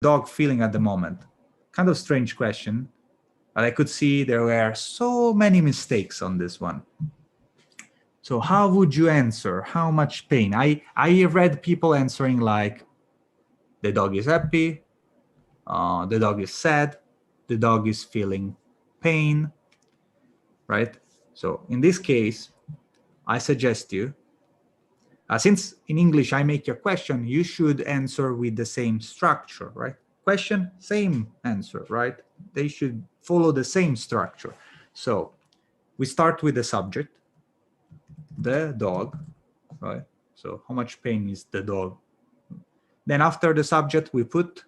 dog feeling at the moment? Kind of strange question, but I could see there were so many mistakes on this one. So how would you answer? How much pain? I read people answering like, the dog is happy, the dog is sad, the dog is feeling pain, right? So in this case, I suggest you, since in English I make your question, you should answer with the same structure, right? Question, same answer, right? They should follow the same structure. So we start with the subject, the dog, right? So how much pain is the dog? Then after the subject, we put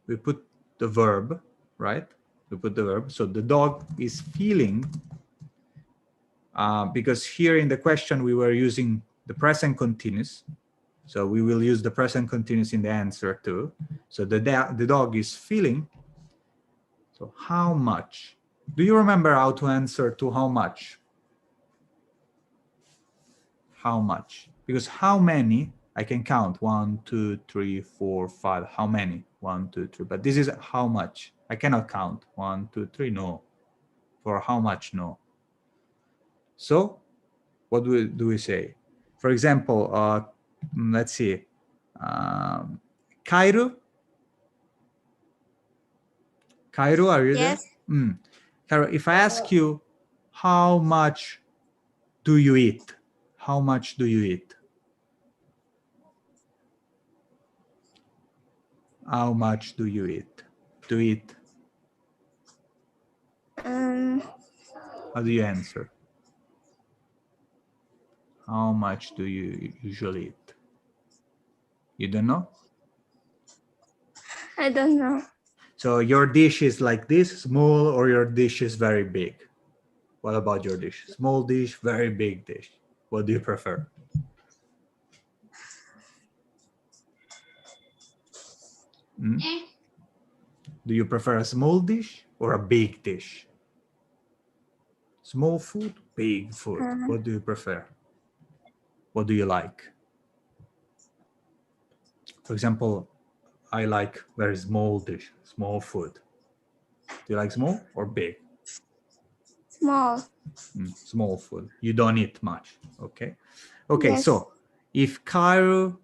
the verb, right? We put the verb. So the dog is feeling, because here in the question we were using the present continuous. So we will use the present continuous in the answer too. So the dog is feeling. So how much? Do you remember how to answer to how much? How much? Because how many, I can count 1, 2, 3, 4, 5. How many? 1, 2, 3. But this is how much. I cannot count 1, 2, 3. No. For how much? No. So what do we say? For example, let's see. Cairo. Cairo, are you Yes. there? Cairo, if I ask you, how much do you eat? How much do you eat? How much do you eat? To eat. How do you answer? How much do you usually eat? You don't know? I don't know. So your dish is like this, small, or your dish is very big? What about your dish? Small dish, very big dish. What do you prefer? Do you prefer a small dish or a big dish? Small food, big food. What do you prefer? What do you like? For example, I like very small dish, small food. Do you like small or big? Small. Small food. You don't eat much. Okay. Okay. Yes. So if Cairo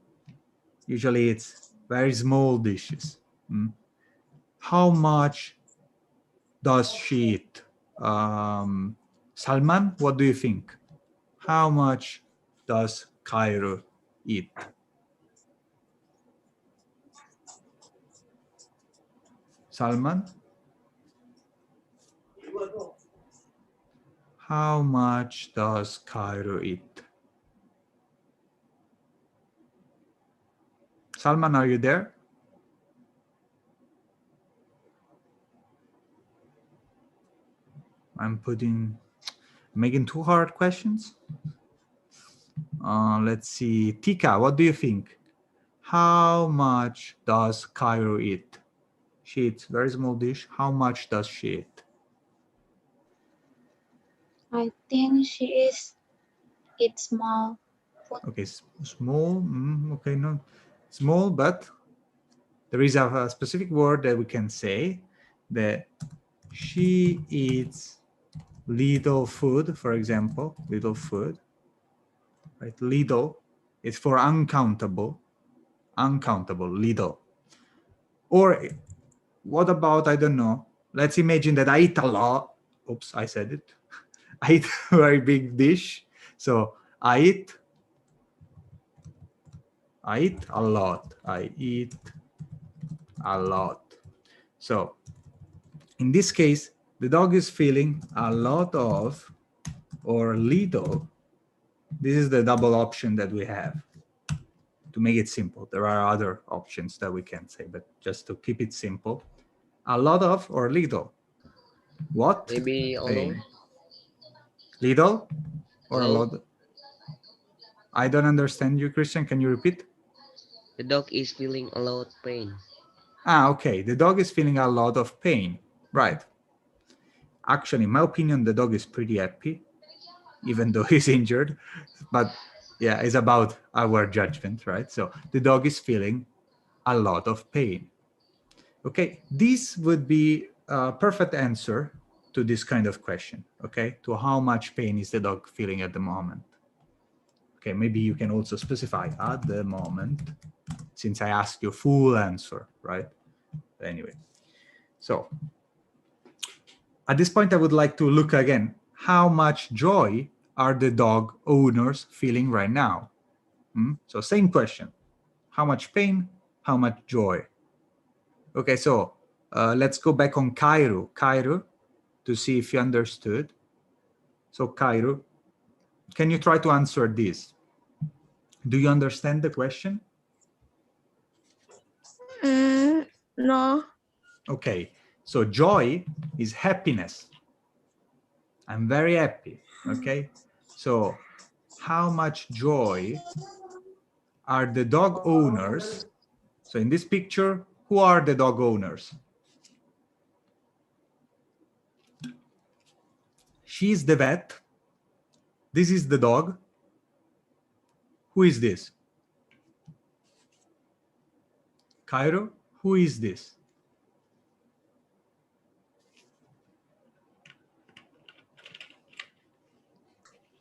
usually eats very small dishes, how much does she eat? Salman, what do you think? How much does Cairo eat? Salman? How much does Cairo eat? Salman, are you there? I'm making too hard questions. Let's see. Tika, what do you think? How much does Cairo eat? She eats very small dish. How much does she eat? I think she is eat small food. Okay, small. Okay, no, small, but there is a specific word that we can say that she eats little food, for example, little food, right? Little is for uncountable, little. Or what about, I don't know, let's imagine that I eat a lot. Oops, I said it. I eat a very big dish. So I eat a lot. I eat a lot. So in this case, the dog is feeling a lot of or little. This is the double option that we have to make it simple. There are other options that we can say, but just to keep it simple, a lot of or little. What? Maybe a lot. Little or a Hello? lot? I don't understand you, Christian. Can you repeat? The dog is feeling a lot of pain. Okay. The dog is feeling a lot of pain. Right. Actually, in my opinion, the dog is pretty happy, even though he's injured. But yeah, it's about our judgment, right? So the dog is feeling a lot of pain. Okay, this would be a perfect answer to this kind of question, okay? To how much pain is the dog feeling at the moment? Okay, maybe you can also specify at the moment, since I asked you full answer, right? Anyway, so at this point, I would like to look again. How much joy are the dog owners feeling right now? So same question. How much pain? How much joy? Okay, so let's go back on Cairo. Cairo, to see if you understood. So Cairo, can you try to answer this? Do you understand the question? No. Okay, so joy is happiness. I'm very happy, okay? So how much joy are the dog owners? So in this picture, who are the dog owners? She's the vet. This is the dog. Who is this? Cairo, who is this?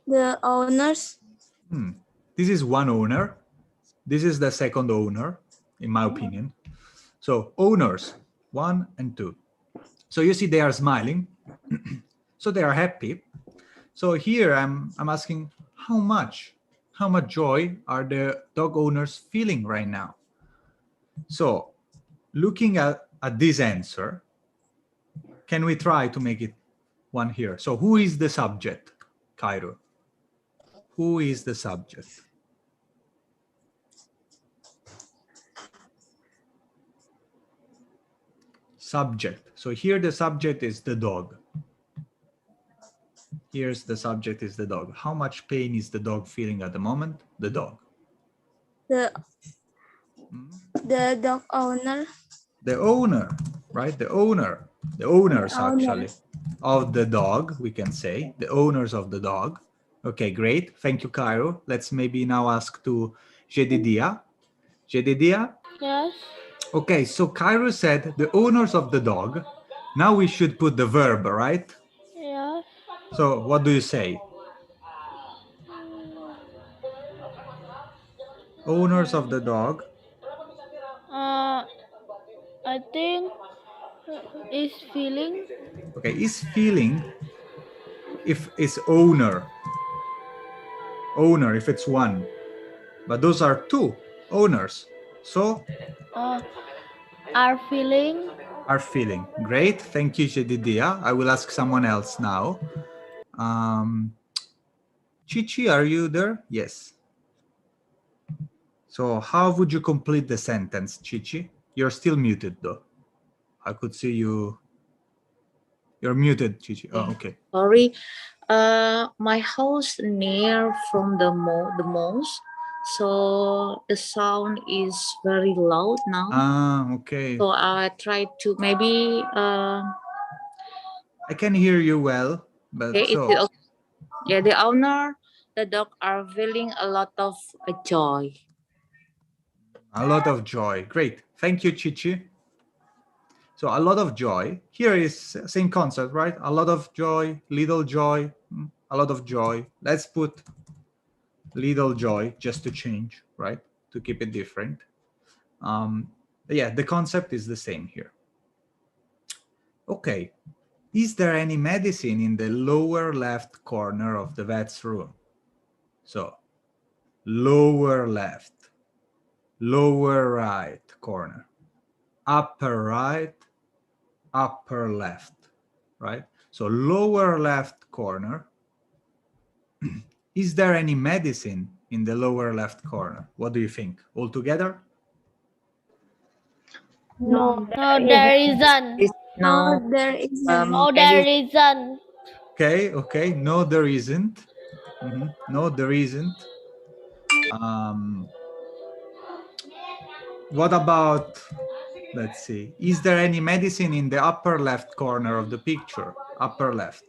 The owners. This is one owner. This is the second owner, in my opinion. So owners, 1 and 2. So you see they are smiling. So they are happy. So here I'm asking how much joy are the dog owners feeling right now? So looking at this answer, can we try to make it one here? So who is the subject, Cairo? Who is the subject? Subject. So here the subject is the dog. Here's the subject is the dog. How much pain is the dog feeling at the moment? The dog. The dog owner. The owner, right? The owner. The owners The owner. actually of the dog, we can say. The owners of the dog. Okay, great. Thank you, Cairo. Let's maybe now ask to Jedidia. Jedidia? Yes. Okay, so Cairo said the owners of the dog. Now we should put the verb, right? Yes. So what do you say? Owners of the dog. I think is feeling. Okay, is feeling if it's owner. Owner if it's one. But those are two owners. So Are feeling. are feeling. Great. Thank you, Jedidia. I will ask someone else now. Chichi, are you there? Yes. So how would you complete the sentence, Chichi? You're still muted though. I could see you. You're muted, Chichi. Oh, okay. Sorry, my house near from the most, so the sound is very loud now. Okay. So I try to maybe. I can hear you well, but Okay, so. okay. Yeah, the owner, the dog are feeling a lot of joy. A lot of joy. Great. Thank you, Chichi. So a lot of joy. Here is same concept, right? A lot of joy, little joy, a lot of joy. Let's put little joy just to change, right? To keep it different. Yeah, the concept is the same here. Okay. Is there any medicine in the lower left corner of the vet's room? So lower left, lower right corner, upper right, upper left, right? So lower left corner. Is there any medicine in the lower left corner? What do you think? All together? No. No, there isn't. No, There isn't. No, there isn't. Okay, okay. No, there isn't. No, there isn't. What about, let's see, is there any medicine in the upper left corner of the picture? Upper left.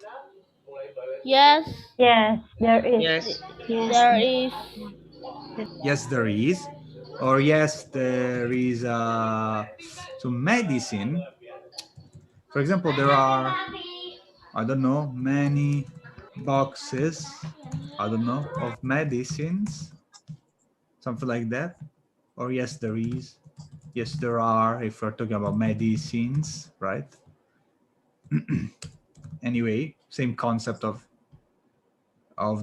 Yes. Yes, there is. Yes. Yes. There is. Yes, there is. Or yes, there is some medicine. For example, there are, I don't know, many boxes, I don't know, of medicines, something like that. Or yes, there is. Yes, there are, if we're talking about medicines, right? Anyway, same concept of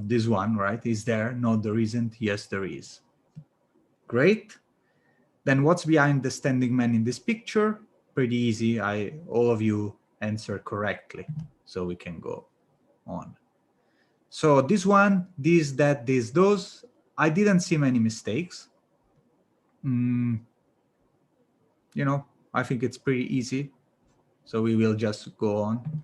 this one, right? Is there? No, there isn't. Yes, there is. Great. Then what's behind the standing man in this picture? Pretty easy. All of you answer correctly. So we can go on. So this one, this, that, this, those, I didn't see many mistakes. You know, I think it's pretty easy. So we will just go on.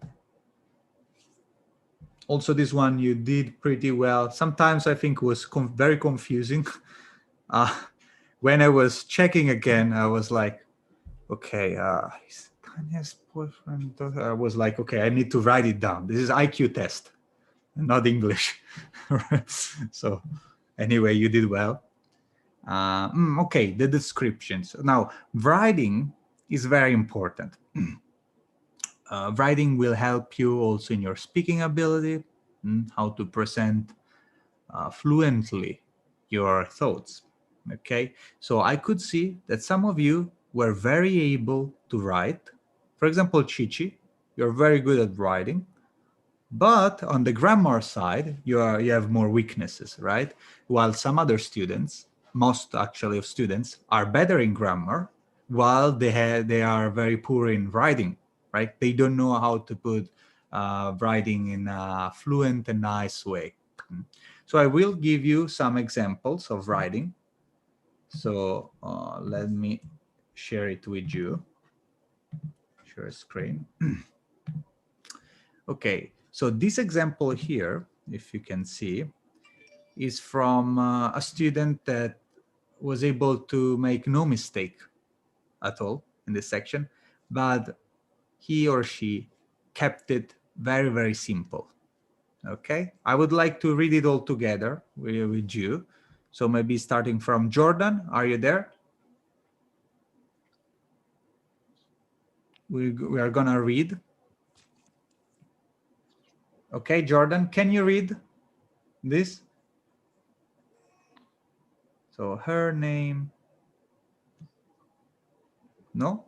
Also, this one you did pretty well. Sometimes I think it was very confusing. When I was checking again, I was like, okay, is Tanya's boyfriend? I was like, okay, I need to write it down. This is IQ test, not English. So anyway, you did well. Okay, the descriptions. Now, writing is very important. Writing will help you also in your speaking ability, how to present fluently your thoughts. Okay, so I could see that some of you were very able to write. For example, Chichi, you're very good at writing, but on the grammar side, you have more weaknesses, right? While some other students, most actually of students, are better in grammar, while they are very poor in writing, right? They don't know how to put writing in a fluent and nice way. So I will give you some examples of writing. So let me share it with you. Share screen. Okay, so this example here, if you can see, is from a student that was able to make no mistake at all in this section, but he or she kept it very, very simple. Okay, I would like to read it all together with you. So maybe starting from Jordan, are you there? We are gonna read. Okay, Jordan, can you read this? So her name, no?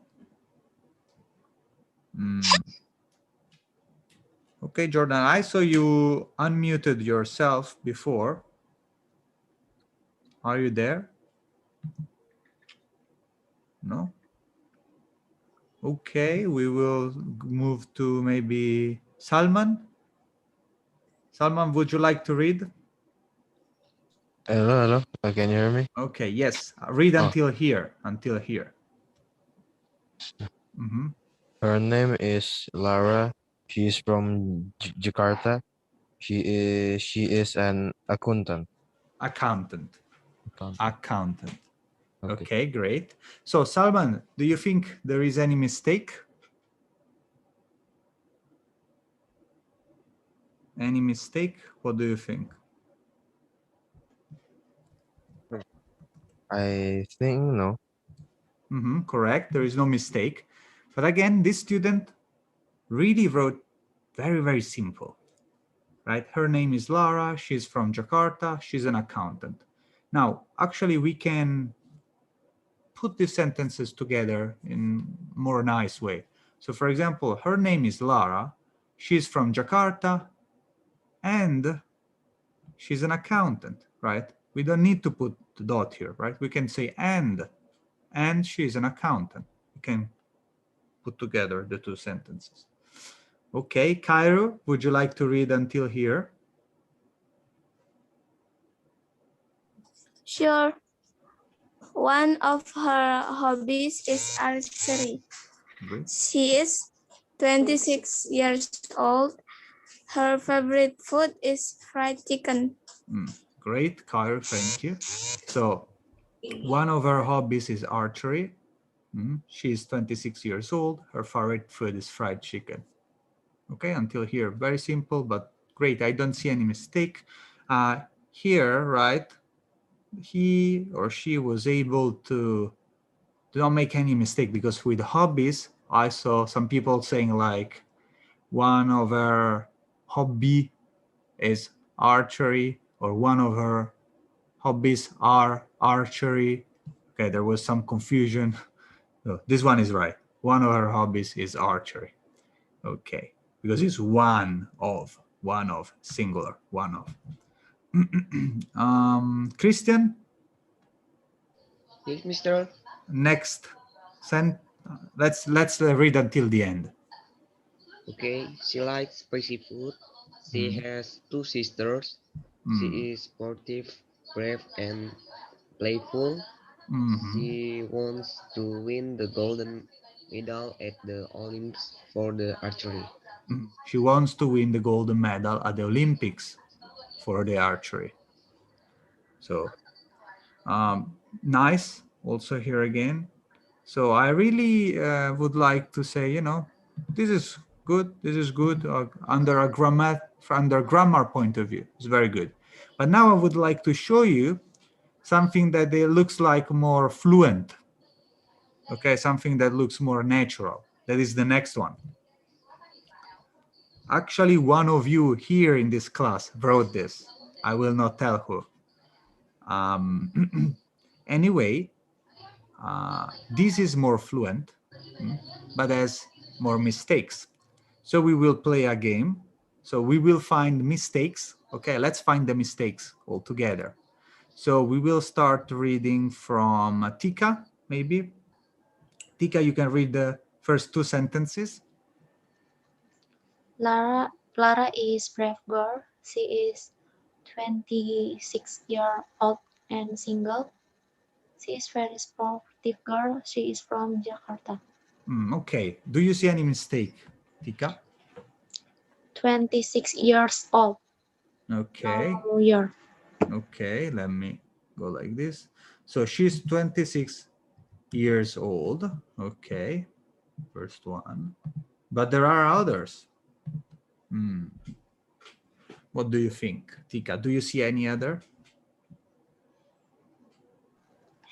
Okay, Jordan, I saw you unmuted yourself before. Are you there? No? Okay, we will move to maybe Salman. Salman, would you like to read? Hello. Can you hear me? Okay, yes. Read Oh. until here. Until here. Her name is Lara. She's from Jakarta. She is an accountant. Accountant. Accountant. Okay. Okay, great. So Salman, do you think there is any mistake? Any mistake? What do you think? I think no. Correct. There is no mistake. But again, this student really wrote very, very simple, right? Her name is Lara. She's from Jakarta. She's an accountant. Now, actually, we can put these sentences together in more nice way. So for example, her name is Lara. She's from Jakarta and she's an accountant, right? We don't need to put the dot here, right? We can say and she's an accountant. We can put together the two sentences. Okay, Cairo, would you like to read until here? Sure. One of her hobbies is archery. Great. She is 26 years old. Her favorite food is fried chicken. Great, Cairo, thank you. So one of her hobbies is archery. She's 26 years old. Her favorite food is fried chicken. Okay, until here, very simple, but great. I don't see any mistake. Here, right, he or she was able to not make any mistake, because with hobbies, I saw some people saying like one of her hobby is archery, or one of her hobbies are archery. Okay, there was some confusion. No, this one is right. One of her hobbies is archery. Okay, because it's one of, singular, one of. Christian, Yes, Mister. next let's read until the end. Okay, she likes spicy food. She has two sisters. She is sportive, brave, and playful. She wants to win the golden medal at the Olympics for the archery. She wants to win the golden medal at the Olympics for the archery. So nice also here again. So I really would like to say, this is good. This is good under a grammar point of view. It's very good. But now I would like to show you something that looks like more fluent. Okay, something that looks more natural. That is the next one. Actually, one of you here in this class wrote this. I will not tell who. Anyway, this is more fluent, but has more mistakes. So we will play a game. So we will find mistakes. Okay, let's find the mistakes all together. So we will start reading from Tika, maybe. Tika, you can read the first two sentences. Lara is brave girl. She is 26-year-old and single. She is very sportive girl. She is from Jakarta. Okay. Do you see any mistake, Tika? 26 years old. Okay. No year. Okay, let me go like this. So she's 26 years old. Okay, first one. But there are others. What do you think, Tika? Do you see any other?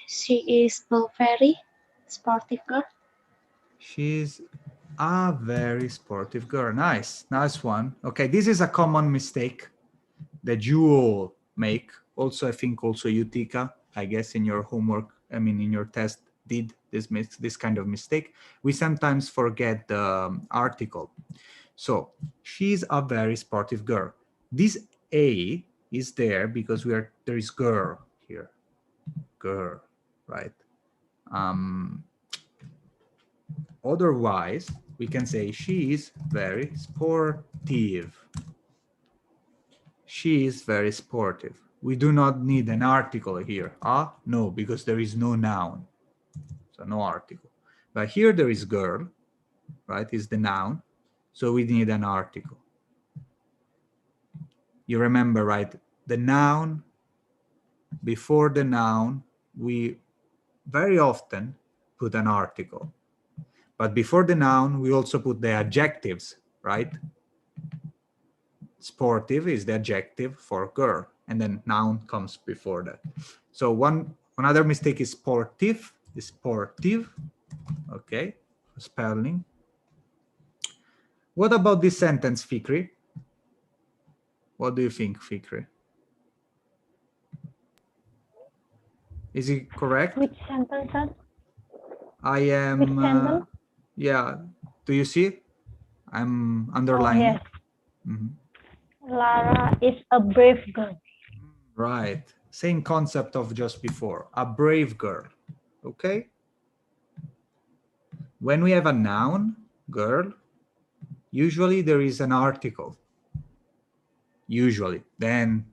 She is a very sportive girl. She's a very sportive girl. Nice, nice one. Okay, this is a common mistake that you all make. Also, I think also you, Tika, I guess in your homework, in your test, did this kind of mistake. We sometimes forget the article. So she's a very sportive girl. This A is there because there is girl here. Girl, right? Otherwise, we can say she is very sportive. She is very sportive. We do not need an article here. No, because there is no noun. So no article. But here there is girl, right? Is the noun. So we need an article. You remember, right? The noun, before the noun, we very often put an article. But before the noun, we also put the adjectives, right? Sportive is the adjective for girl, and then noun comes before that. So another mistake is sportive, okay, spelling. What about this sentence, Fikri? What do you think, Fikri? Is it correct? Which sentence, sir? I am, Which sentence? yeah, do you see? I'm underlining. Yes. Lara is a brave girl. Right, same concept of just before, a brave girl, okay? When we have a noun, girl, usually there is an article. Usually, then,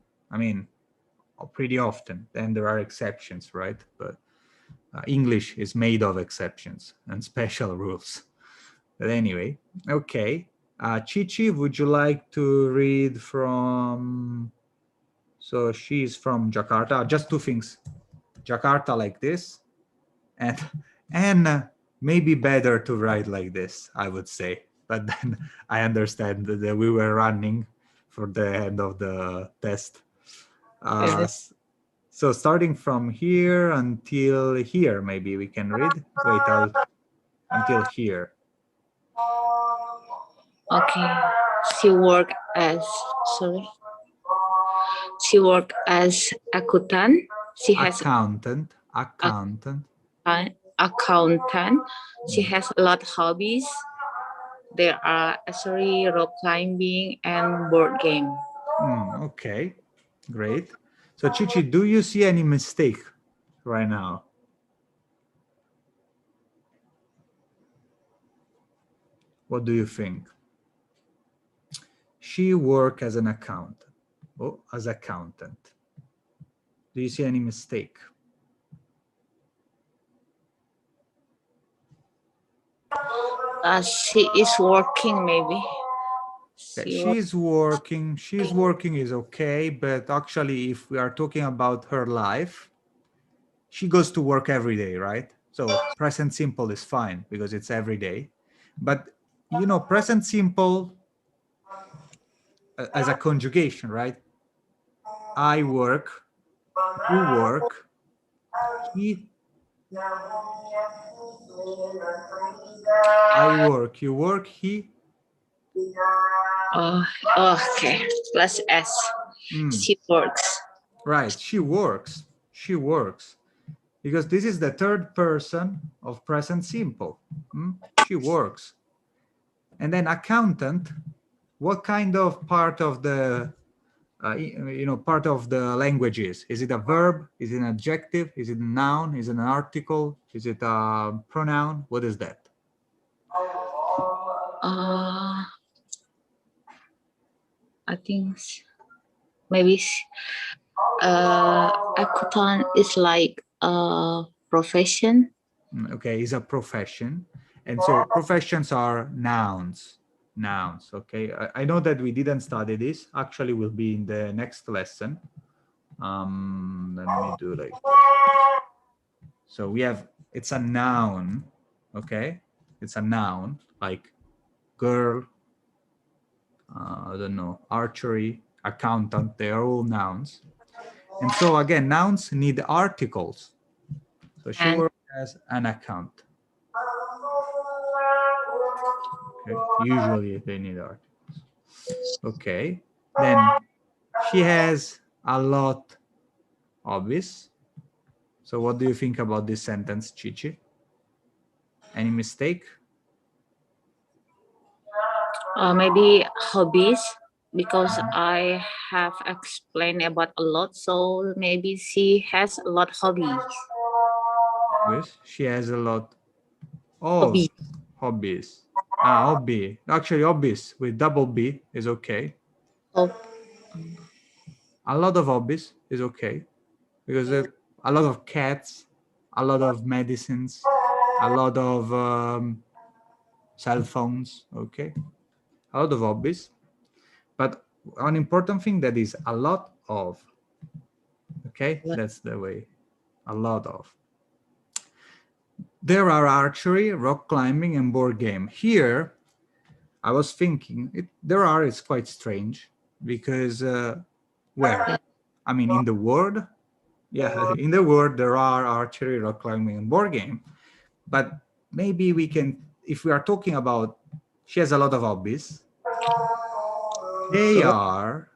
pretty often, then there are exceptions, right? But English is made of exceptions and special rules. But anyway, okay. Chichi, would you like to read from, so she's from Jakarta, just two things. Jakarta like this, and maybe better to write like this, I would say. But then I understand that we were running for the end of the test. So starting from here until here, maybe we can read. Wait, until here. Okay. She work as sorry. She work as accountant. She has Accountant. accountant. She has a lot of hobbies. There are archery, rock climbing, and board game. Okay, great. So Chichi, do you see any mistake right now? What do you think? She work as an accountant. Oh, as accountant. Do you see any mistake? She is working, maybe. She's working. She's working is okay, but actually, if we are talking about her life, she goes to work every day, right? So present simple is fine because it's every day. But you know, present simple as a conjugation, right? I work, you work, he, I work, you work, he. Okay. Plus S. She works. Right, she works. She works. Because this is the third person of present simple. She works. And then accountant, what kind of part of the part of the language is? Is it a verb? Is it an adjective? Is it a noun? Is it an article? Is it a pronoun? What is that? I think maybe accountant is like a profession. Okay, is a profession. And so professions are nouns. Nouns, okay? I know that we didn't study this. Actually, will be in the next lesson. Let me do like so we have it's a noun, okay? It's a noun like girl, I don't know, archery, accountant, they are all nouns. And so again, nouns need articles. So she works as an account. Okay, usually they need articles. Okay, then she has a lot of this. So what do you think about this sentence, Chichi? Any mistake? Maybe hobbies, because I have explained about a lot, so maybe she has a lot hobbies. Yes, she has a lot. Oh, hobbies. Hobby. Actually, hobbies with double B is okay. A lot of hobbies is okay because a lot of cats, a lot of medicines, a lot of cell phones. Okay, a lot of hobbies, but an important thing that is a lot of. Okay, that's the way. A lot of. There are archery, rock climbing, and board game. Here, I was thinking, it's quite strange because where? I mean, in the world, yeah, in the world, there are archery, rock climbing, and board game. But maybe we can, if we are talking about, she has a lot of hobbies. They are,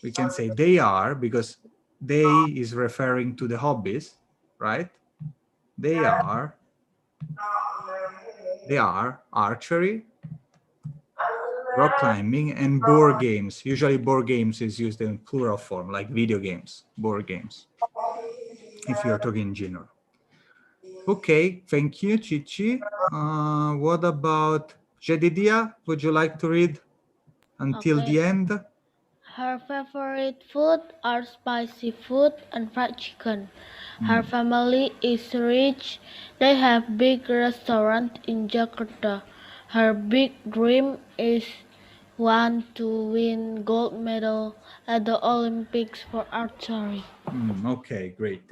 we can say they are because they is referring to the hobbies, right? They are archery, rock climbing, and board games. Usually board games is used in plural form, like video games, board games, if you're talking in general. Okay, thank you, Chichi. What about Jedidia? Would you like to read until the end? Her favorite food are spicy food and fried chicken. Her family is rich. They have big restaurant in Jakarta. Her big dream is to win gold medal at the Olympics for archery. Okay, great.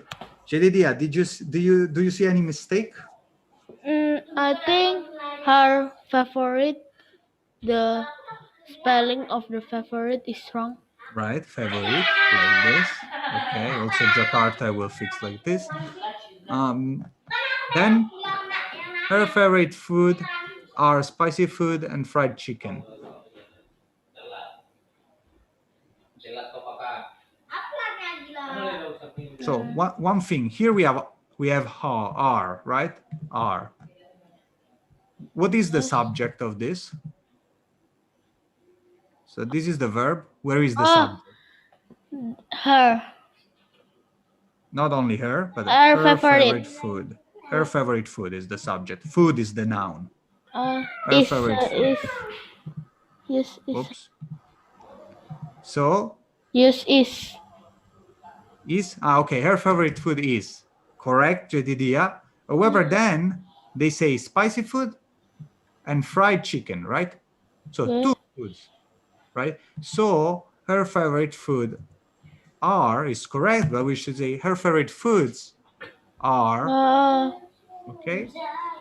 Jedidia, do you see any mistake? I think her favorite, the spelling of the favorite is wrong. Right, favorite, like this. Okay, also Jakarta will fix like this. Then her favorite food are spicy food and fried chicken. So one thing here we have are, right? Are. What is the subject of this? So this is the verb. Where is the subject? Her. Not only her, but Her her favorite. favorite food. Her favorite food is the subject. Food is the noun. Her Is favorite food. yes is. Oops. So Use is. Okay. Her favorite food is correct, Jedidia. However, then they say spicy food and fried chicken, right? So Yes. two foods, right? So her favorite food are is correct, but we should say her favorite foods are, okay,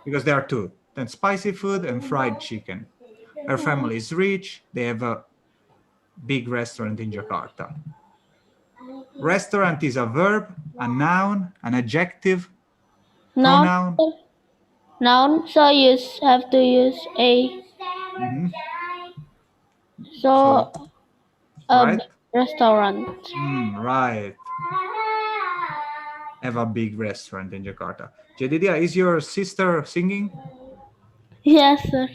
because there are two. Then spicy food and fried chicken. Her family is rich. They have a big restaurant in Jakarta. Restaurant is a verb, a noun, an adjective, Noun. pronoun. Noun. So you have to use a. So a Right? restaurant. Right. Have a big restaurant in Jakarta. Jedidia, is your sister singing? Yes, sir.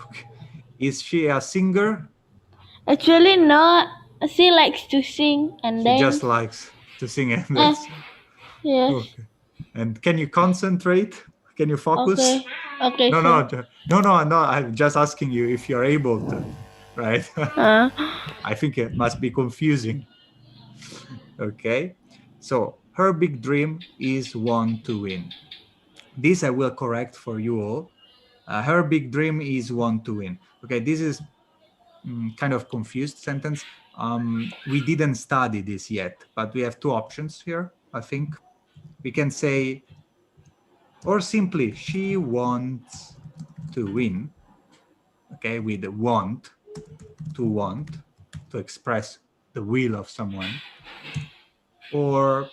Okay. Is she a singer? Actually, no. She likes to sing and She dance. just likes to sing and that's Yes. okay. And can you concentrate? Can you focus? Okay. Okay, No, sir. no. I'm just asking you if you're able to, right? I think it must be confusing. Okay. So her big dream is one to win. This I will correct for you all. Her big dream is one to win. Okay, this is kind of confused sentence. We didn't study this yet, but we have two options here, I think. We can say, or simply, she wants to win. Okay, with the want, to express the will of someone. Or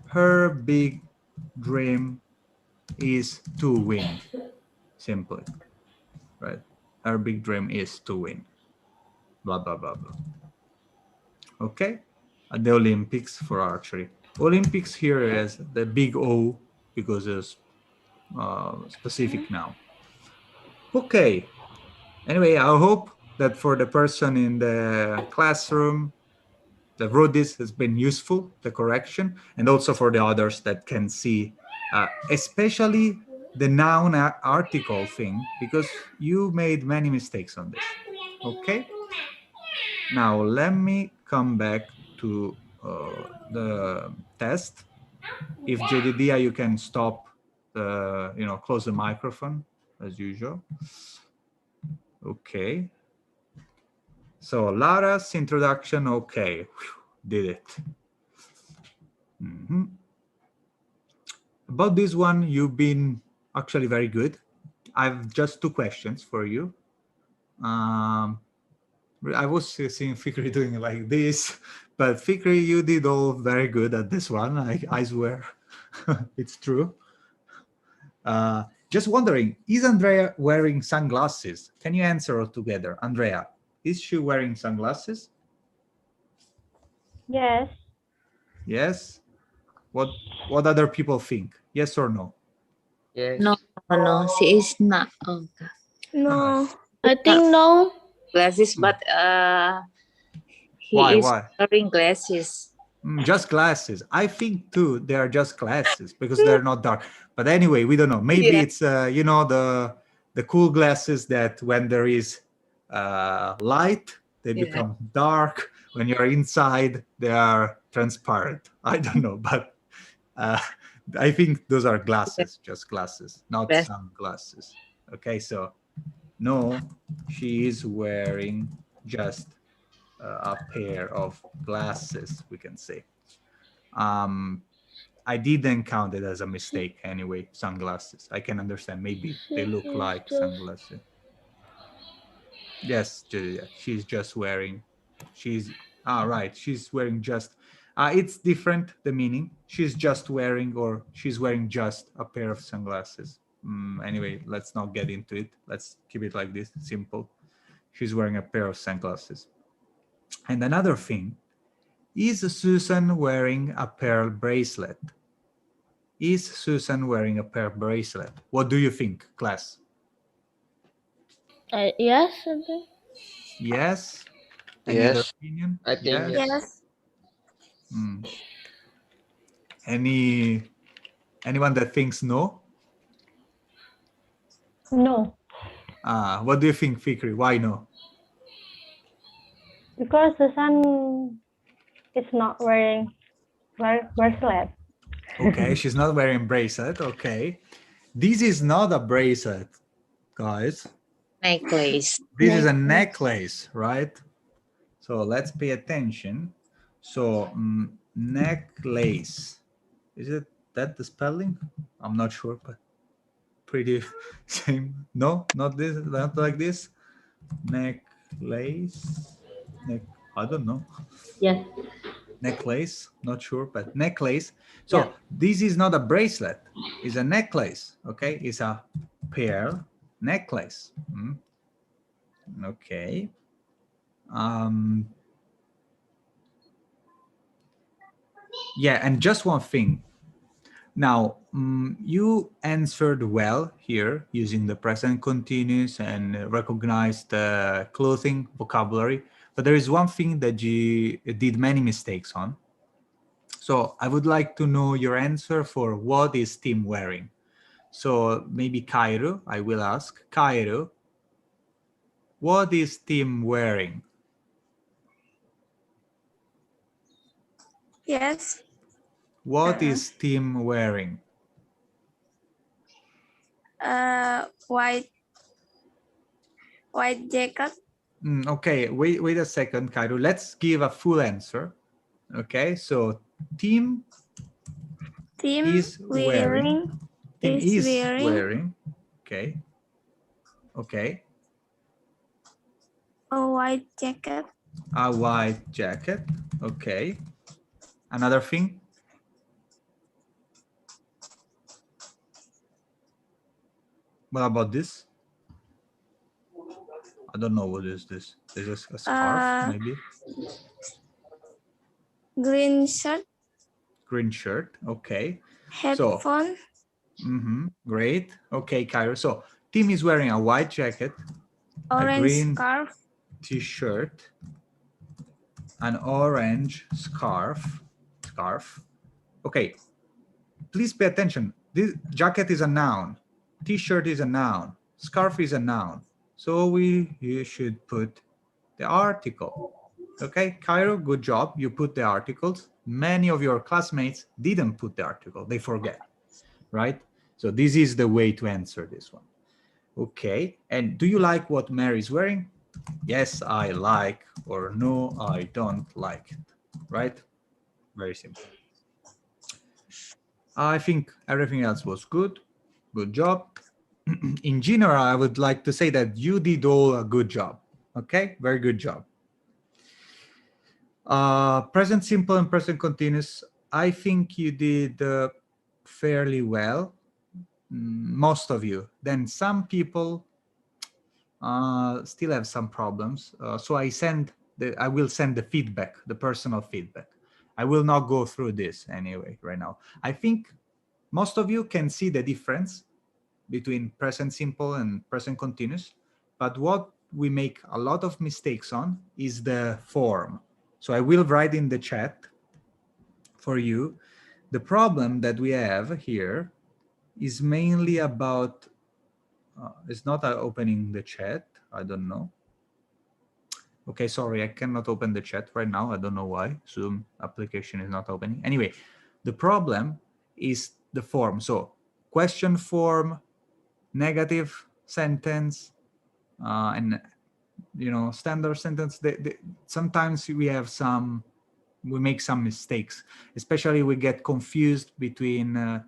her big dream is to win, simply, right? Her big dream is to win, blah, blah, blah, blah. Okay, at the Olympics for archery. Olympics here is the big O because it's specific now. Okay, anyway, I hope that for the person in the classroom that wrote this has been useful, the correction, and also for the others that can see, especially the noun article thing, because you made many mistakes on this. Okay, now let me come back to the test. If JDDI, you can stop close the microphone as usual. Okay, so Lara's introduction, okay. Whew, did it. About this one, you've been actually very good. I've just two questions for you. I was seeing Fikri doing like this, but Fikri, you did all very good at this one. I swear, it's true. Just wondering, is Andrea wearing sunglasses? Can you answer all together? Andrea, is she wearing sunglasses? Yes. Yes. What other people think? Yes or no? Yes. No, she is not. Oh, God. No. I think no. Glasses, but he Why? is Why? wearing glasses. Just glasses. I think too they are just glasses because they're not dark. But anyway, we don't know. Maybe it's the cool glasses that when there is light they become dark. When you're inside they are transparent. I don't know, but I think those are glasses, just glasses, not sunglasses. Okay, so no, she is wearing just a pair of glasses, we can say. I didn't count it as a mistake anyway, sunglasses. I can understand, maybe they look like sunglasses. Yes, she's just wearing, she's wearing just It's different, the meaning. She's just wearing, or she's wearing just a pair of sunglasses. Anyway, let's not get into it. Let's keep it like this, simple. She's wearing a pair of sunglasses. And another thing, is Susan wearing a pearl bracelet? Is Susan wearing a pearl bracelet? What do you think, class? Yes, I think. Yes? Any other Yes. opinion? I think yes. Yes. Anyone that thinks no? No, What do you think, Fikri? Why no? because the sun is not wearing bracelet. Okay, she's not wearing bracelet. Okay. This is not a bracelet, guys. Necklace. This is a necklace, right? So let's pay attention. So necklace. Is it that the spelling? I'm not sure, but pretty same. No, not this, not like this. Necklace. I don't know. Yes. Necklace, not sure, but necklace. So this is not a bracelet, it's a necklace. Okay, it's a pearl necklace. Okay. Yeah, and just one thing. Now, you answered well here using the present continuous and recognized the clothing vocabulary, but there is one thing that you did many mistakes on. So I would like to know your answer for what is Tim wearing. So maybe Cairo, I will ask. Cairo, what is Tim wearing? Yes. What is Tim wearing? White jacket. Okay, wait a second, Cairo. Let's give a full answer. Okay, so Tim is wearing. Tim is wearing. Okay. Okay. A white jacket. A white jacket. Okay. Another thing. What about this? I don't know what is this. Is this a scarf, maybe? Green shirt. Green shirt. Okay. Headphone. Great. Okay, Cairo. So Tim is wearing a white jacket, Orange a green scarf. T-shirt, an orange scarf. Okay. Please pay attention. This jacket is a noun. T-shirt is a noun. Scarf is a noun. So you should put the article. Okay, Cairo, good job. You put the articles. Many of your classmates didn't put the article. They forget, right? So this is the way to answer this one. Okay, and do you like what Mary's wearing? Yes, I like, or no, I don't like it, right? Very simple. I think everything else was good. Good job. In general, I would like to say that you did all a good job. Okay, very good job. Present simple and present continuous, I think you did fairly well, most of you. Then some people still have some problems. So I will send the feedback, the personal feedback. I will not go through this anyway right now. I think most of you can see the difference between present simple and present continuous, but what we make a lot of mistakes on is the form. So I will write in the chat for you. The problem that we have here is mainly about, it's not opening the chat, I don't know. Okay, sorry, I cannot open the chat right now. I don't know why. Zoom application is not opening. Anyway, the problem is the form. So question form, negative sentence, and standard sentence. Sometimes we make some mistakes, especially we get confused between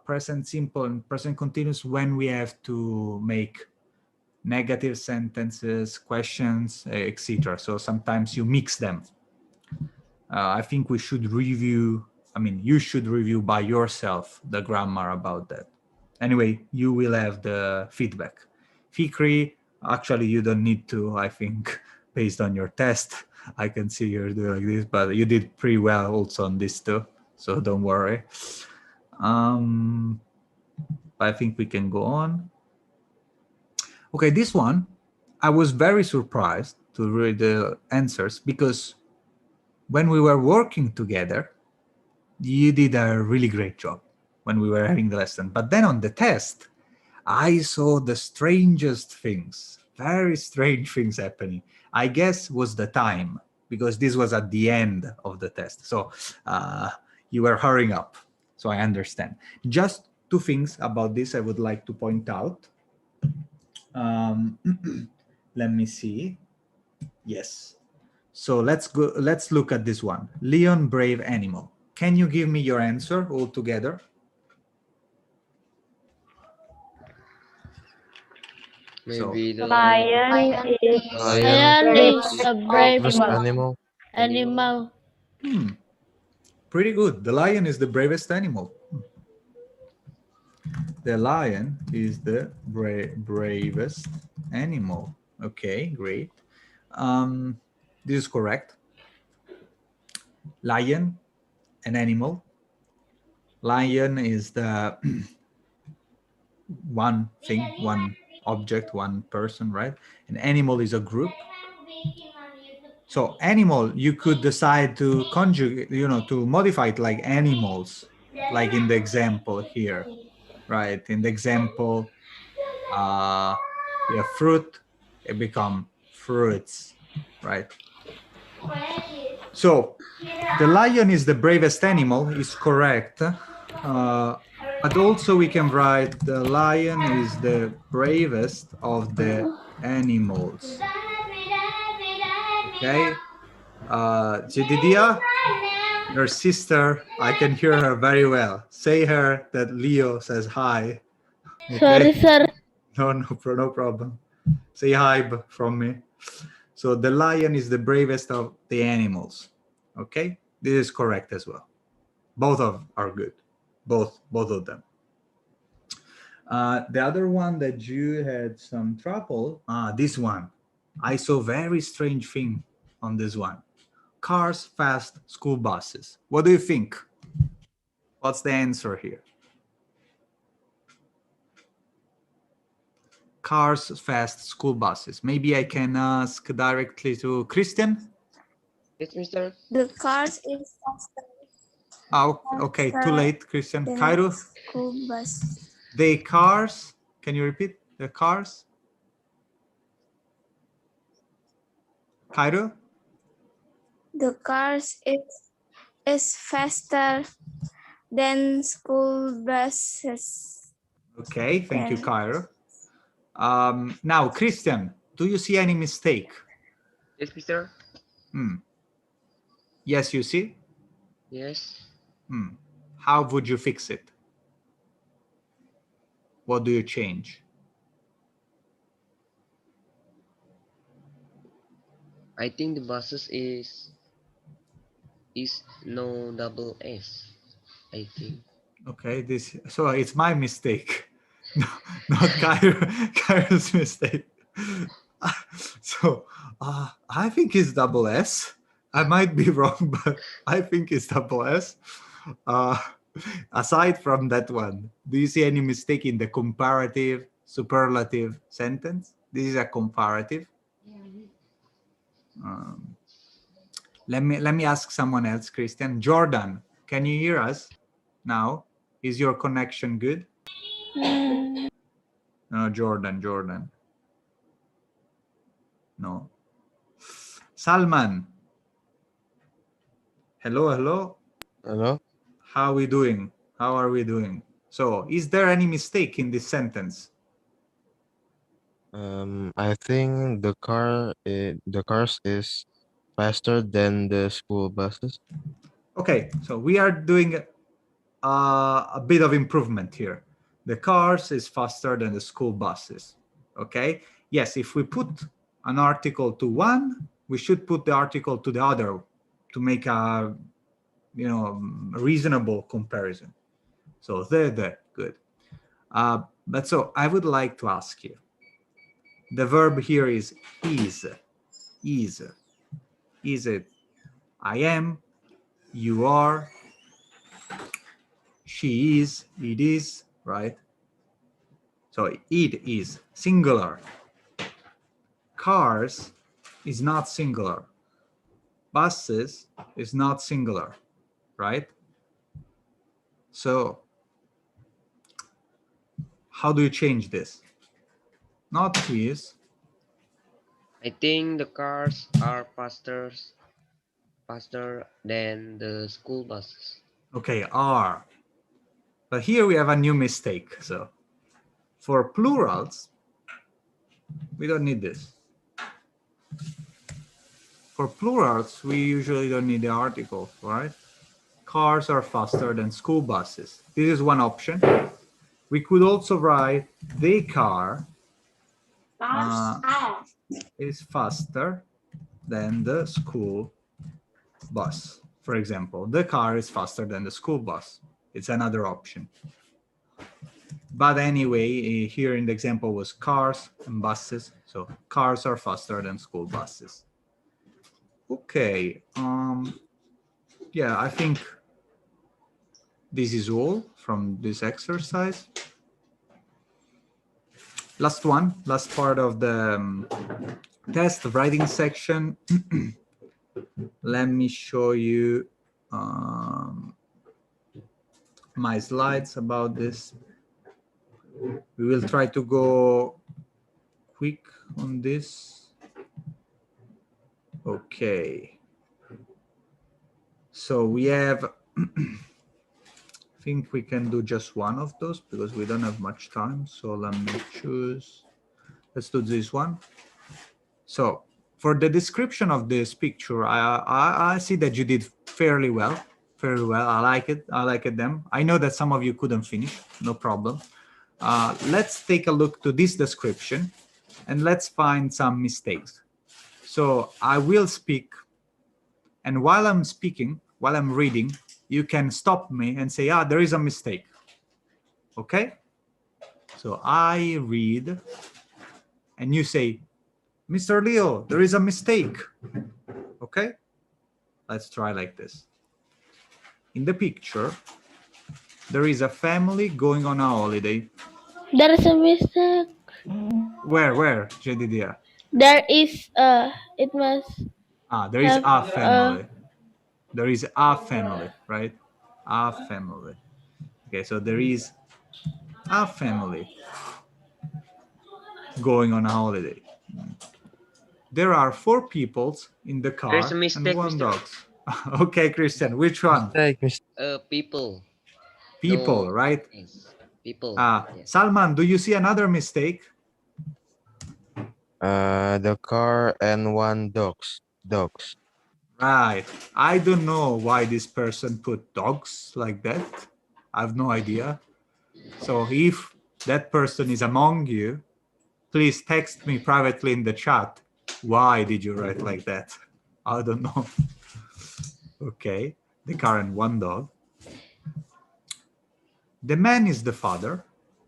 present simple and present continuous when we have to make negative sentences, questions, etc. So sometimes you mix them. I think we should review, you should review by yourself the grammar about that. Anyway, you will have the feedback. Fikri, actually, you don't need to, I think, based on your test. I can see you're doing like this, but you did pretty well also on this too, so don't worry. I think we can go on. Okay, this one, I was very surprised to read the answers because when we were working together, you did a really great job when we were having the lesson. But then on the test, I saw the strangest things, very strange things happening. I guess was the time, because this was at the end of the test. So you were hurrying up, so I understand. Just two things about this I would like to point out. Let me see. Yes. So let's look at this one. Leon, brave animal. Can you give me your answer all together? Maybe the Lion is Lion is a brave bravest animal. animal. Pretty good. The lion is the bravest animal. The lion is the bravest animal. Okay, great. This is correct. Lion, an animal. Lion is the one thing, one object, one person, right? An animal is a group. So animal, you could decide to conjugate, to modify it like animals, like in the example here, right? In the example, we have fruit, it become fruits, right? So the lion is the bravest animal is correct. But also we can write the lion is the bravest of the animals. Okay. Jedidia, your sister, I can hear her very well. Say her that Leo says hi. Sorry, Okay. sir. No problem. Say hi from me. So the lion is the bravest of the animals. Okay, this is correct as well. Both are good. Both of them. The other one that you had some trouble. This one, I saw very strange thing on this one. Cars, fast, school buses. What do you think? What's the answer here? Cars, fast, school buses. Maybe I can ask directly to Christian. Yes, mister. The cars is faster. Oh, okay, too late, Christian. Cairo? School bus. The cars, can you repeat? The cars? Cairo? The cars is faster than school buses. Okay, thank you, Cairo. Now, Christian, do you see any mistake? Yes, mister. Yes, you see? Yes. How would you fix it? What do you change? I think the buses is no double S. I think. Okay, so it's my mistake, not Cairo's mistake. So I think it's double S. I might be wrong, but I think it's double S. Aside from that one, do you see any mistake in the comparative superlative sentence? This is a comparative. Let me ask someone else, Christian. Jordan, can you hear us now? Is your connection good? No, Jordan. No. Salman. Hello. Hello? How are we doing? So, is there any mistake in this sentence? I think the cars is faster than the school buses. Okay, so we are doing a bit of improvement here. The cars is faster than the school buses. Okay. Yes, if we put an article to one, we should put the article to the other to make a reasonable comparison. So the good. But so I would like to ask you. The verb here is is. Is it I am, you are, she is, it is, right? So it is singular. Cars is not singular. Buses is not singular, right? So how do you change this? Not is. I think the cars are faster than the school buses. Okay, are. But here we have a new mistake. So for plurals, we don't need this. For plurals, we usually don't need the article, right? Cars are faster than school buses. This is one option. We could also write the car is faster than the school bus. For example, the car is faster than the school bus. It's another option. But anyway, here in the example was cars and buses. So cars are faster than school buses. Okay. Yeah, I think this is all from this exercise. Last one, last part of the test writing section. Let me show you my slides about this. We will try to go quick on this. Okay. So we have, I think we can do just one of those because we don't have much time. So let me choose, let's do this one. So for the description of this picture, I see that you did fairly well. I like it. I like them. I know that some of you couldn't finish, no problem. Let's take a look to this description and let's find some mistakes. So I will speak, and while I'm speaking, while I'm reading, you can stop me and say, there is a mistake. Okay? So I read and you say, Mr. Leo, there is a mistake. Okay? Let's try like this. In the picture, there is a family going on a holiday. There is a mistake. Where, Jedidia? There is it must There is have, a family. There is a family, right? A family. Okay, so there is a family going on a holiday. There are 4 people in the car There's a mistake, and 1 Mr. dog. Okay, Christian, which one? People. People, No, right? yes. People. Yes. Salman, do you see another mistake? The car and 1 dogs. Right. I don't know why this person put dogs like that. I have no idea. So if that person is among you, please text me privately in the chat. Why did you write like that? I don't know. Okay. The car and 1 dog. The man is the father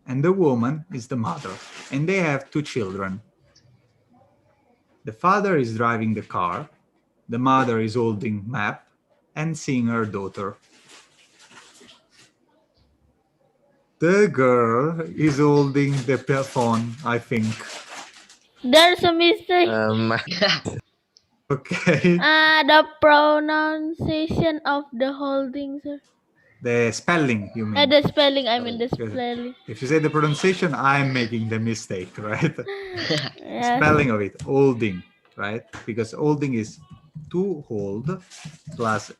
and the woman is the mother, and they have 2 children. The father is driving the car. The mother is holding map and seeing her daughter. The girl is holding the phone, I think. there's a mistake. Okay. The pronunciation of the holding, sir. The spelling, you mean? The spelling, I mean the spelling. If you say the pronunciation, I'm making the mistake, right? Yes. Spelling of it, holding, right? Because holding is to hold plus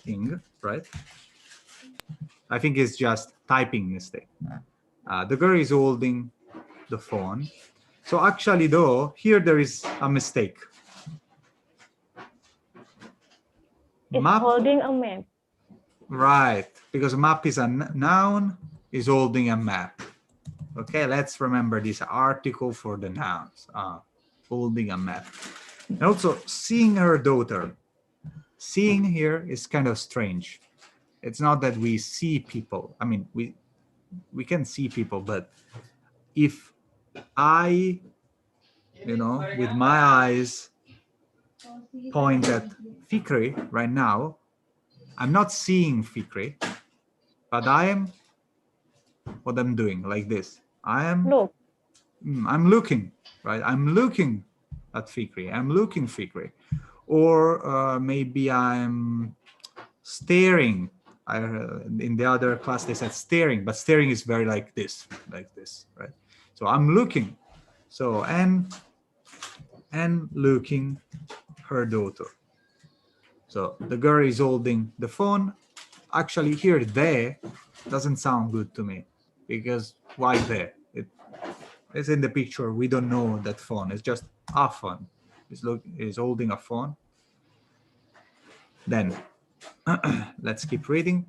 ing, right? I think it's just typing mistake. The girl is holding the phone. So actually though, here there is a mistake. It's Map, holding a map. right, because map is a noun, is holding a map. Okay, let's remember this article for the nouns, holding a map. And also seeing her daughter. seeing here is kind of strange. It's not that we see people. I mean, we can see people, but if I, with my eyes point at Fikri right now, I'm not seeing Fikri, but what I'm doing like this. I'm looking, right? I'm looking at Fikri. I'm looking Fikri. Or maybe I'm staring. In the other class they said staring, but staring is very like this, right? So I'm looking. So and looking her daughter. So the girl is holding the phone. Actually, here there doesn't sound good to me, because why there? It's in the picture. We don't know that phone. It's just a phone. Is holding a phone. Then let's keep reading.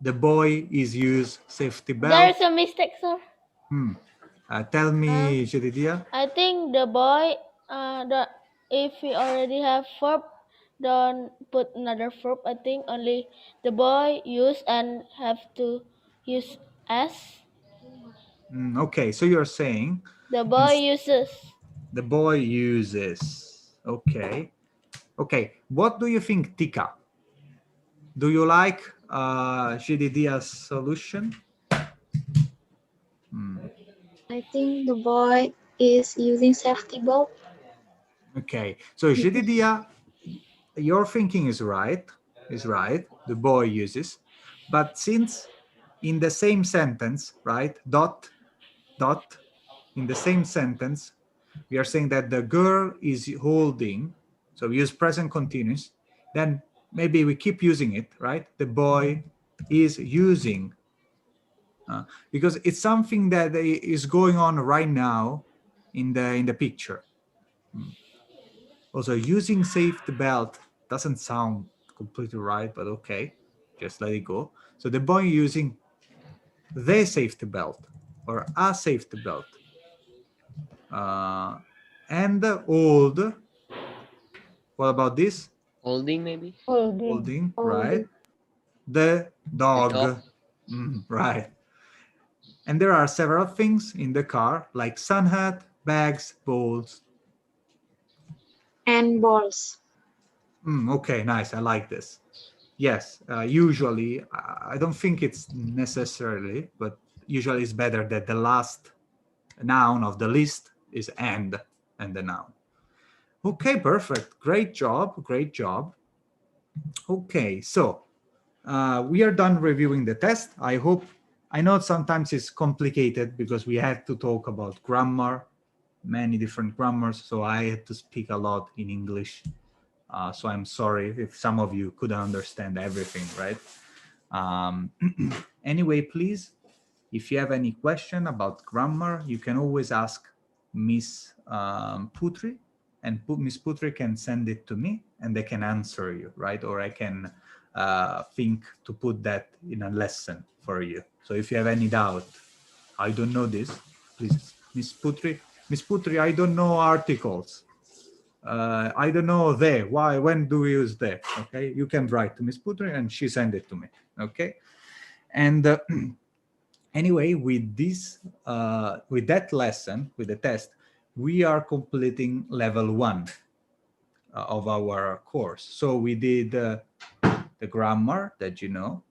The boy is use safety belt. There's a mistake, sir. Tell me, Jedidia. I think the boy, if we already have verb, don't put another verb. I think only the boy use and have to use as. Okay, so you're saying The boy uses. the boy uses. Okay. Okay. What do you think, Tika? Do you like Jedidia's solution? I think the boy is using safety belt. Okay, so Jedidia, your thinking is right. The boy uses, but since in the same sentence, right? Dot, in the same sentence, we are saying that the girl is holding. So we use present continuous. Then maybe we keep using it, right? The boy is using. Because it's something that is going on right now in the picture. Also, using safety belt doesn't sound completely right, but okay, just let it go. So the boy using the safety belt or a safety belt. And old. What about this? Holding, maybe. Holding, right? The dog. The dog. Right. And there are several things in the car, like sun hat, bags, balls. And balls. Okay, nice. I like this. Yes, usually, I don't think it's necessarily, but usually it's better that the last noun of the list is and the noun. Okay, perfect. Great job. Okay, so we are done reviewing the test. I know sometimes it's complicated because we had to talk about grammar, many different grammars, so I had to speak a lot in English. So I'm sorry if some of you couldn't understand everything, right? Anyway, please, if you have any question about grammar, you can always ask Miss Putri, and Miss Putri can send it to me and they can answer you, right? Or I can think to put that in a lesson for you. So if you have any doubt, I don't know this, please, Miss Putri, I don't know articles. I don't know they. Why? When do we use they? Okay, you can write to Miss Putri and she send it to me. Okay, and anyway, with this, with that lesson, with the test, we are completing level 1 of our course. So we did the grammar that you know,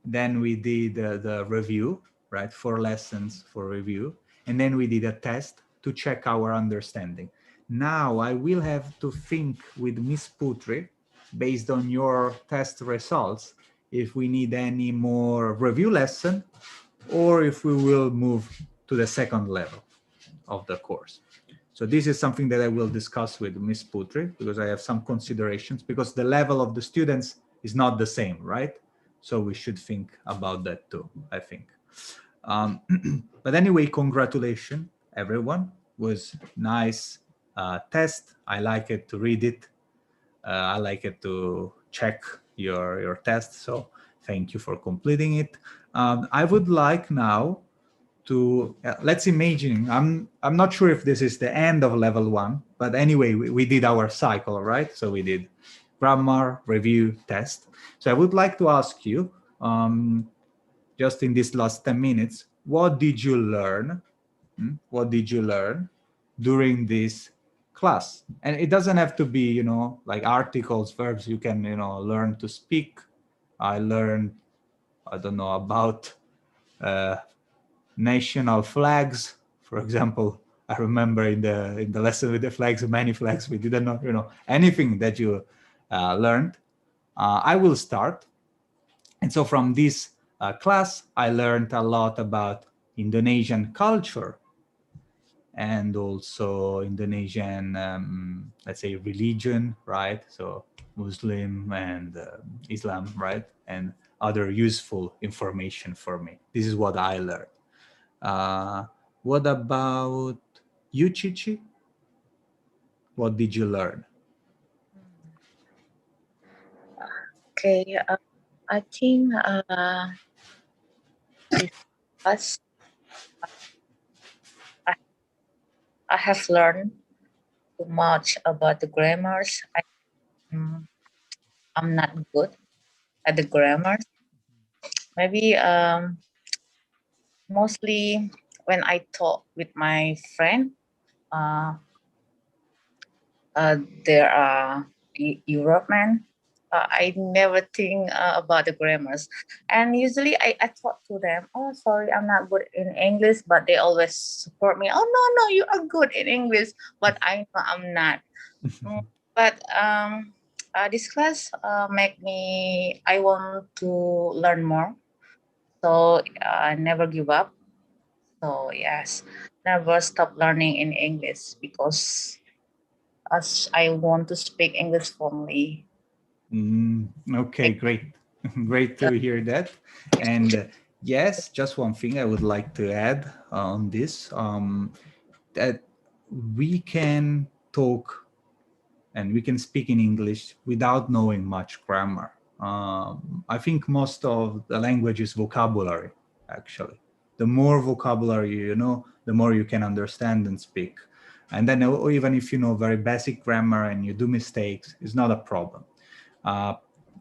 then we did the review, right? 4 lessons for review, and then we did a test to check our understanding. Now I will have to think with Miss Putri, based on your test results, if we need any more review lesson or if we will move to the second level of the course. So this is something that I will discuss with Miss Putri, because I have some considerations, because the level of the students is not the same, right? So we should think about that too, I think. But anyway, congratulations, everyone. It was nice test. I like it to read it. I like it to check your test. So thank you for completing it. I would like now to let's imagine. I'm not sure if this is the end of level 1, but anyway, we did our cycle, right? So we did grammar review test. So I would like to ask you, just in these last 10 minutes, what did you learn? What did you learn during this class? And it doesn't have to be, like articles, verbs. You can, learn to speak. I learned, I don't know, about national flags, for example. I remember in the lesson with the flags, many flags, we didn't know, anything that you learned. I will start. And so from this class, I learned a lot about Indonesian culture and also Indonesian, let's say, religion, right? So Muslim and Islam, right? And other useful information for me. This is what I learned. What about you, Chichi? What did you learn? Okay, I think this class I have learned too much about the grammars. I'm not good at the grammar. Maybe mostly when I talk with my friend, there are European. I never think about the grammars, and usually I talk to them. Oh, sorry, I'm not good in English, but they always support me. Oh no, you are good in English, but I know I'm not. But this class make me. I want to learn more, so never give up. So yes, never stop learning in English because as I want to speak English fluently. Okay, great. Great to hear that. And yes, just one thing I would like to add on this, that we can talk and we can speak in English without knowing much grammar. I think most of the language is vocabulary, actually. The more vocabulary you know, the more you can understand and speak. And then even if you know very basic grammar and you do mistakes, it's not a problem.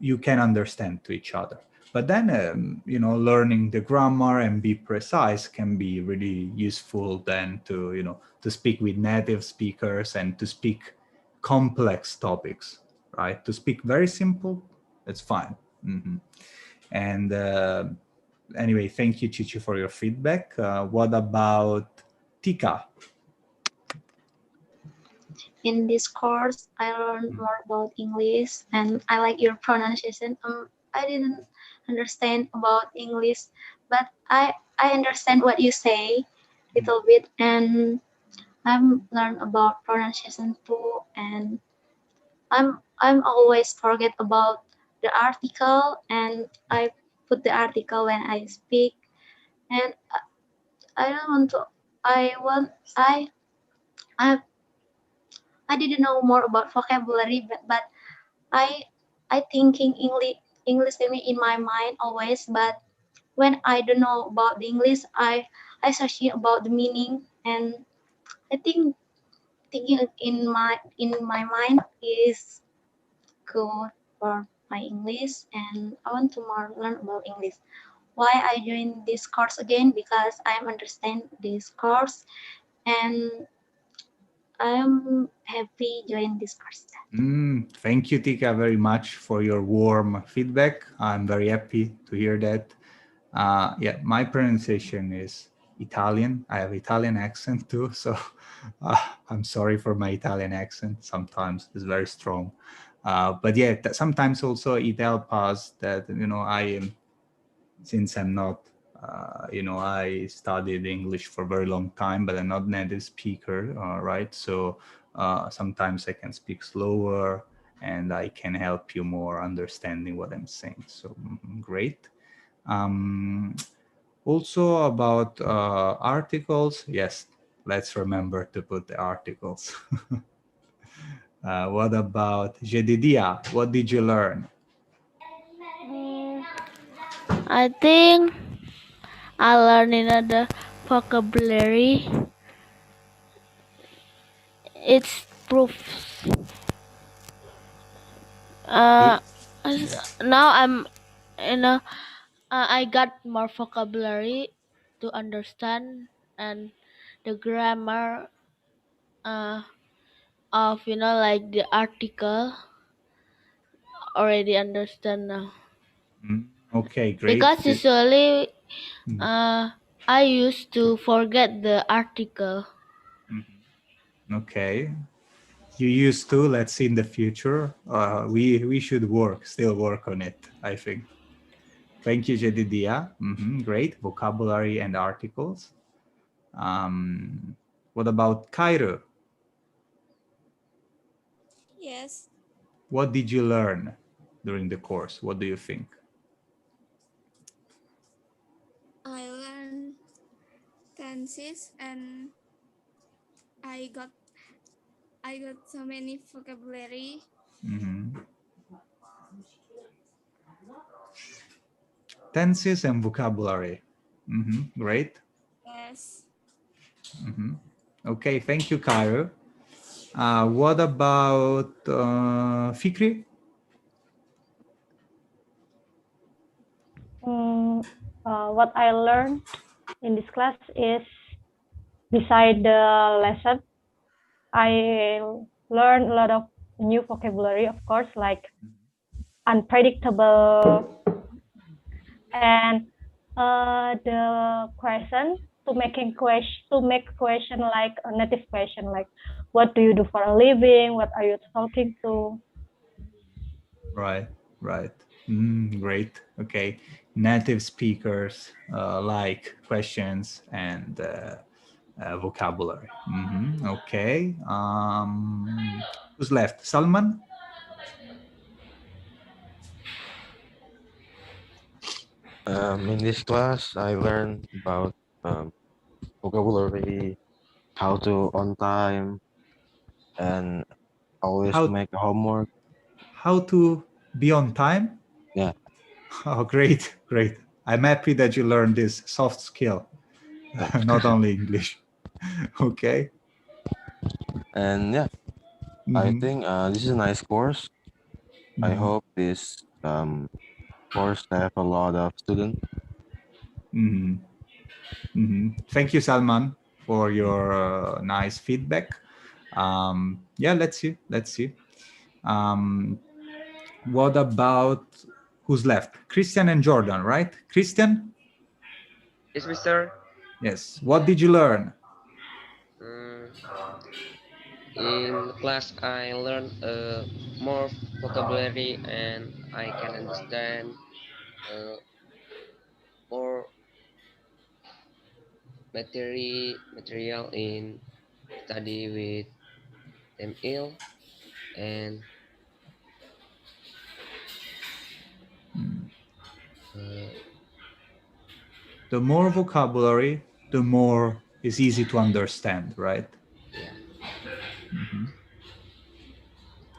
You can understand to each other. But then, learning the grammar and be precise can be really useful then to speak with native speakers and to speak complex topics, right? To speak very simple, it's fine. And anyway, thank you, Chichi, for your feedback. What about Tika? In this course, I learned more about English, and I like your pronunciation. I didn't understand about English, but I understand what you say little bit, and I'm learn about pronunciation too. And I'm always forget about the article, and I put the article when I speak, and I don't want to. I I didn't know more about vocabulary, but I thinking English in my mind always. But when I don't know about the English, I searching about the meaning, and I think thinking in my mind is good for my English, and I want to more learn about English. Why I join this course again? Because I understand this course, and I'm happy join this course. Thank you, Tika, very much for your warm feedback. I'm very happy to hear that. Yeah, my pronunciation is Italian. I have Italian accent too, so I'm sorry for my Italian accent. Sometimes it's very strong, but yeah, sometimes also it helps us that I am, since I'm not, I studied English for a very long time, but I'm not native speaker, right? So sometimes I can speak slower, and I can help you more understanding what I'm saying. So great. Also about articles, yes, let's remember to put the articles. What about Jedidia? What did you learn? I think I learned another vocabulary. It's proofs. Uh, now I'm in a. I got more vocabulary to understand and the grammar of like the article already understand now. Okay, great. Because usually Mm. I used to forget the article. Okay. You used to. Let's see in the future. We should still work on it, I think. Thank you, Jedidia. Great. Vocabulary and articles. What about Cairo? Yes, What did you learn during the course? What do you think? I learned tenses and I got so many vocabulary. Tenses and vocabulary. Great. Yes. Okay, thank you, Cairo. What about Fikri? What I learned in this class is beside the lesson, I learned a lot of new vocabulary, of course, like unpredictable and the question to make question like a native question, like what do you do for a living? What are you talking to? Right. Great. Okay. Native speakers like questions and vocabulary. Okay. Who's left? Salman? In this class, I learned about vocabulary, how to on time, and always How make homework. how to be on time? Yeah. Oh, great. I'm happy that you learned this soft skill, not only English. Okay. And yeah, I think this is a nice course. I hope this course have a lot of students. Thank you, Salman, for your nice feedback. Yeah, let's see. What about who's left? Christian and Jordan, right? Christian? Yes, Mister. Yes. What did you learn? In class, I learned more vocabulary and I can understand more material in study with TML and The more vocabulary, the more is easy to understand, right? yeah.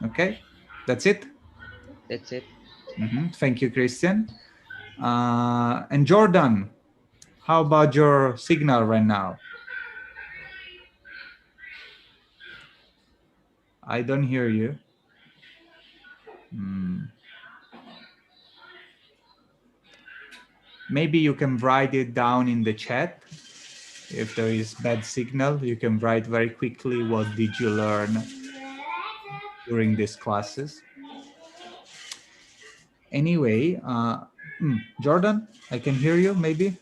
Okay, that's it. That's it. Thank you, Christian. And Jordan, how about your signal right now? I don't hear you. Maybe you can write it down in the chat. If there is bad signal, you can write very quickly what did you learn during these classes. Anyway, Jordan, I can hear you maybe?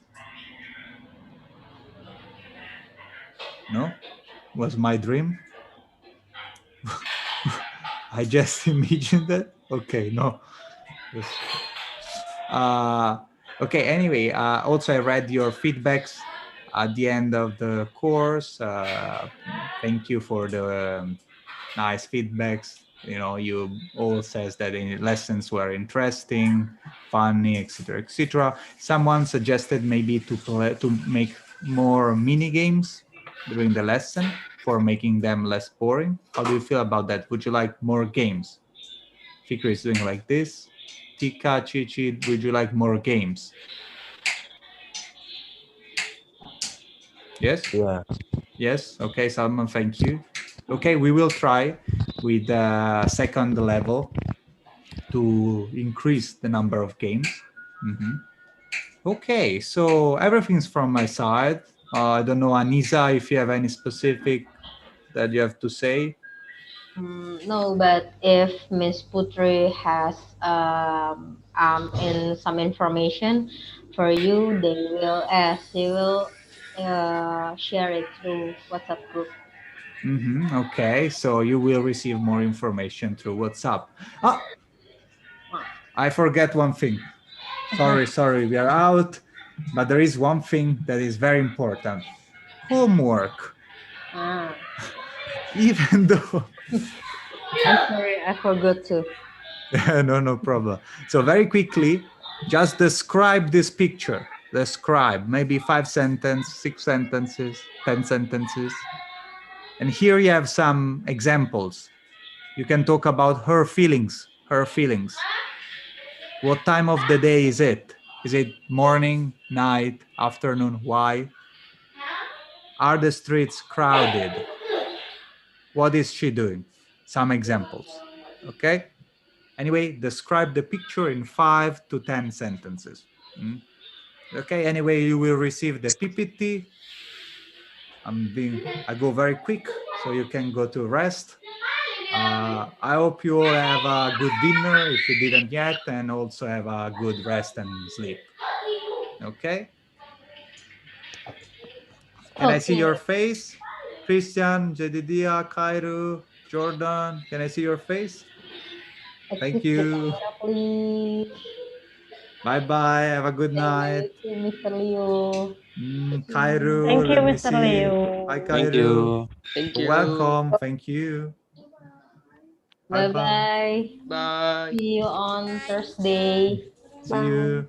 No? Was my dream? I just imagined that? Okay, no. Yes. Okay, anyway, also I read your feedbacks at the end of the course. Thank you for the nice feedbacks. You all says that the lessons were interesting, funny, etc. Someone suggested maybe to make more mini games during the lesson for making them less boring. How do you feel about that? Would you like more games? Fikri is doing like this. Tika, Chichi, would you like more games? Yes? Yeah. Yes. Okay, Salman, thank you. Okay, we will try with the second level. to increase the number of games. Okay, so everything's from my side. I don't know, Anisa, if you have any specific that you have to say. No, but if Miss Putri has in some information for you, she will share it through WhatsApp group. Okay, so you will receive more information through WhatsApp. Ah, I forget one thing. Sorry, we are out. But there is one thing that is very important. Homework. Even though... I'm sorry, I forgot to. No problem. So very quickly, just describe this picture. Describe maybe 5 sentences, 6 sentences, 10 sentences. And here you have some examples. You can talk about her feelings, her feelings. What time of the day is it? Is it morning, night, afternoon? Why? Are the streets crowded? What is she doing? Some examples. Okay? Anyway, describe the picture in 5 to 10 sentences. Okay, anyway, you will receive the PPT. I go very quick, so you can go to rest. I hope you all have a good dinner if you didn't yet, and also have a good rest and sleep. Okay? Can I see your face? Christian, Jedidia, Kairu, Jordan, can I see your face? Thank you. Bye-bye. Have a good night. Mr. Leo. Kairu, Thank you, let me Mr. see. Leo. Hi, Thank Kairu. you. Thank you. Welcome. Thank you. Bye-bye. Bye. See you on Thursday. See you.